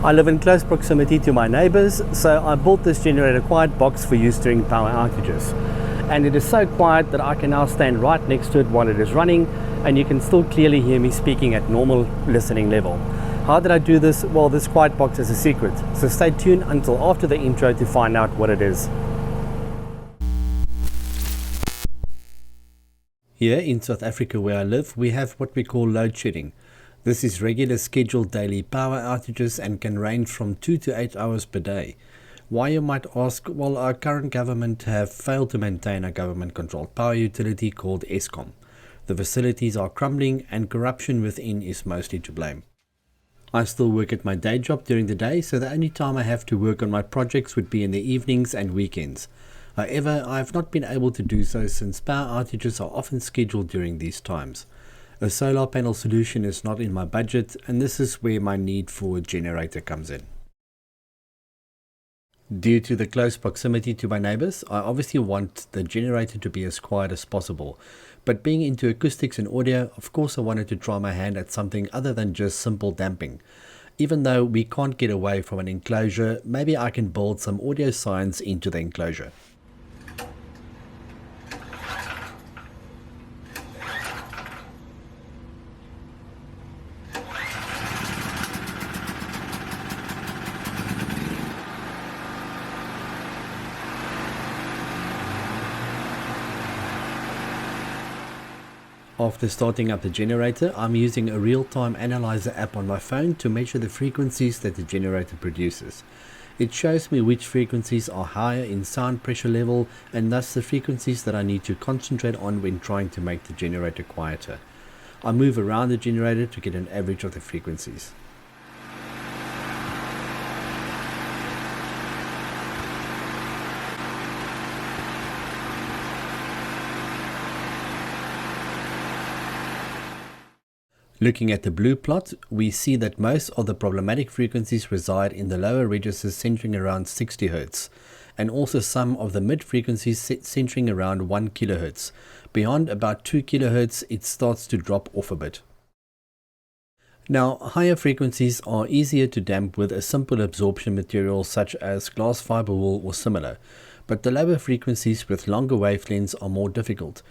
I live in close proximity to my neighbours, so I bought this generator quiet box for use during power outages. And it is so quiet that I can now stand right next to it while it is running, and you can still clearly hear me speaking at normal listening level. How did I do this? Well, this quiet box is a secret, so stay tuned until after the intro to find out what it is. Here in South Africa where I live, we have what we call load shedding. This is regular scheduled daily power outages and can range from 2 to 8 hours per day. Why, you might ask? Well, our current government have failed to maintain a government-controlled power utility called Eskom. The facilities are crumbling and corruption within is mostly to blame. I still work at my day job during the day, so the only time I have to work on my projects would be in the evenings and weekends. However, I have not been able to do so since power outages are often scheduled during these times. A solar panel solution is not in my budget, and this is where my need for a generator comes in. Due to the close proximity to my neighbours, I obviously want the generator to be as quiet as possible. But being into acoustics and audio, of course I wanted to try my hand at something other than just simple damping. Even though we can't get away from an enclosure, maybe I can build some audio science into the enclosure. After starting up the generator, I'm using a real-time analyzer app on my phone to measure the frequencies that the generator produces. It shows me which frequencies are higher in sound pressure level, and thus the frequencies that I need to concentrate on when trying to make the generator quieter. I move around the generator to get an average of the frequencies. Looking at the blue plot, we see that most of the problematic frequencies reside in the lower registers centering around 60 Hz, and also some of the mid frequencies centering around 1 kHz. Beyond about 2 kHz, it starts to drop off a bit. Now, higher frequencies are easier to damp with a simple absorption material such as glass fiber wool or similar, but the lower frequencies with longer wavelengths are more difficult.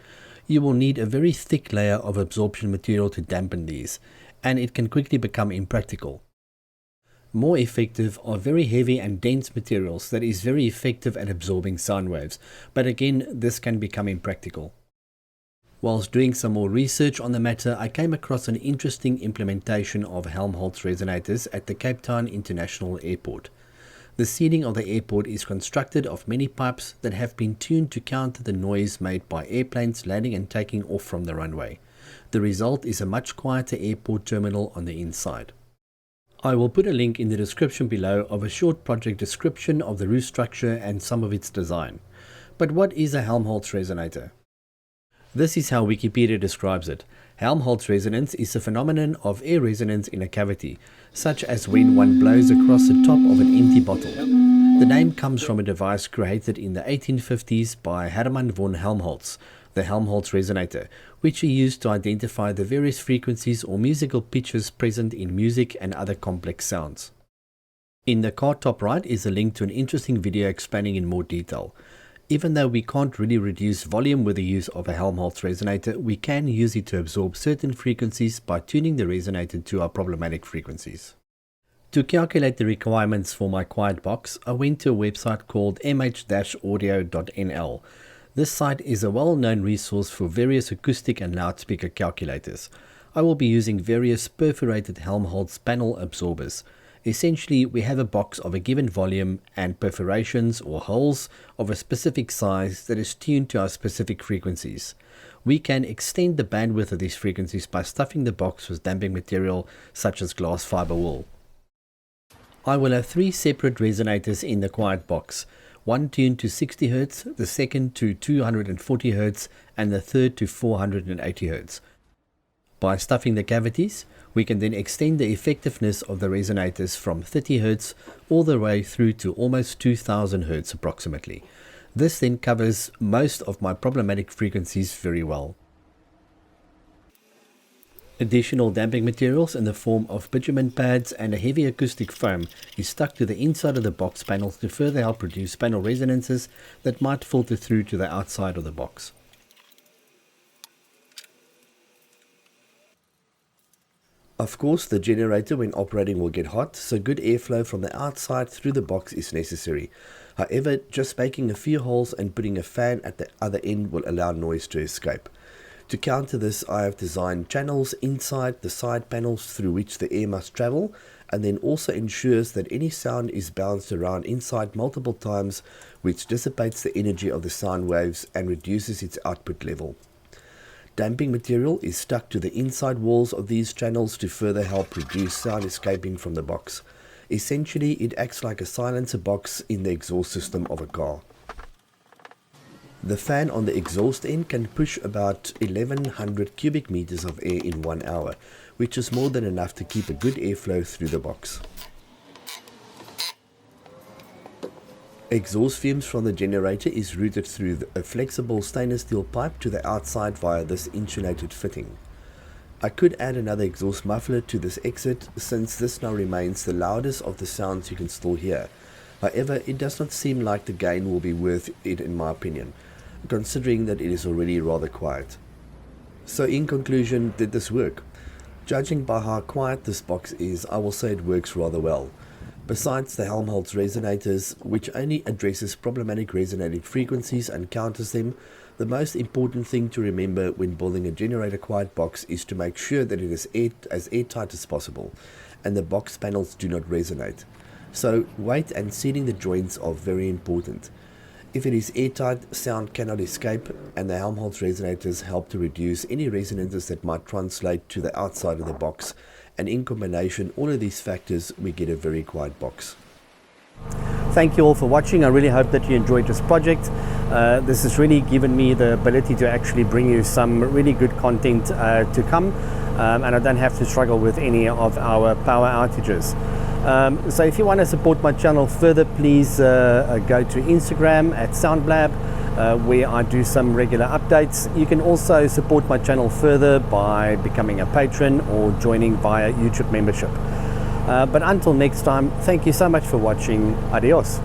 You will need a very thick layer of absorption material to dampen these, and it can quickly become impractical. More effective are very heavy and dense materials that is very effective at absorbing sound waves, but again this can become impractical. Whilst doing some more research on the matter, I came across an interesting implementation of Helmholtz resonators at the Cape Town International Airport. The ceiling of the airport is constructed of many pipes that have been tuned to counter the noise made by airplanes landing and taking off from the runway. The result is a much quieter airport terminal on the inside. I will put a link in the description below of a short project description of the roof structure and some of its design. But what is a Helmholtz resonator? This is how Wikipedia describes it. Helmholtz resonance is a phenomenon of air resonance in a cavity, such as when one blows across the top of an empty bottle. The name comes from a device created in the 1850s by Hermann von Helmholtz, the Helmholtz resonator, which he used to identify the various frequencies or musical pitches present in music and other complex sounds. In the card top right is a link to an interesting video explaining in more detail. Even though we can't really reduce volume with the use of a Helmholtz resonator, we can use it to absorb certain frequencies by tuning the resonator to our problematic frequencies. To calculate the requirements for my quiet box, I went to a website called mh-audio.nl. This site is a well-known resource for various acoustic and loudspeaker calculators. I will be using various perforated Helmholtz panel absorbers. Essentially, we have a box of a given volume and perforations or holes of a specific size that is tuned to our specific frequencies. We can extend the bandwidth of these frequencies by stuffing the box with damping material such as glass fiber wool. I will have 3 separate resonators in the quiet box, one tuned to 60 Hz, the second to 240 Hz, and the third to 480 Hz. By stuffing the cavities, we can then extend the effectiveness of the resonators from 30 Hz all the way through to almost 2000 Hz approximately. This then covers most of my problematic frequencies very well. Additional damping materials in the form of bitumen pads and a heavy acoustic foam is stuck to the inside of the box panels to further help reduce panel resonances that might filter through to the outside of the box. Of course, the generator when operating will get hot, so good airflow from the outside through the box is necessary. However, just making a few holes and putting a fan at the other end will allow noise to escape. To counter this, I have designed channels inside the side panels through which the air must travel, and then also ensures that any sound is bounced around inside multiple times, which dissipates the energy of the sound waves and reduces its output level. Damping material is stuck to the inside walls of these channels to further help reduce sound escaping from the box. Essentially, it acts like a silencer box in the exhaust system of a car. The fan on the exhaust end can push about 1100 cubic meters of air in 1 hour, which is more than enough to keep a good airflow through the box. Exhaust fumes from the generator is routed through a flexible stainless steel pipe to the outside via this insulated fitting. I could add another exhaust muffler to this exit, since this now remains the loudest of the sounds you can still hear. However, it does not seem like the gain will be worth it in my opinion, considering that it is already rather quiet. So in conclusion, did this work? Judging by how quiet this box is, I will say it works rather well. Besides the Helmholtz resonators, which only addresses problematic resonating frequencies and counters them, the most important thing to remember when building a generator quiet box is to make sure that it is as airtight as possible and the box panels do not resonate. So weight and sealing the joints are very important. If it is airtight, sound cannot escape, and the Helmholtz resonators help to reduce any resonances that might translate to the outside of the box, and in combination, all of these factors, we get a very quiet box. Thank you all for watching. I really hope that you enjoyed this project. This has really given me the ability to actually bring you some really good content to come, and I don't have to struggle with any of our power outages. So if you want to support my channel further, please go to Instagram at SoundBlab, where I do some regular updates. You can also support my channel further by becoming a patron or joining via YouTube membership. But until next time, thank you so much for watching. Adios.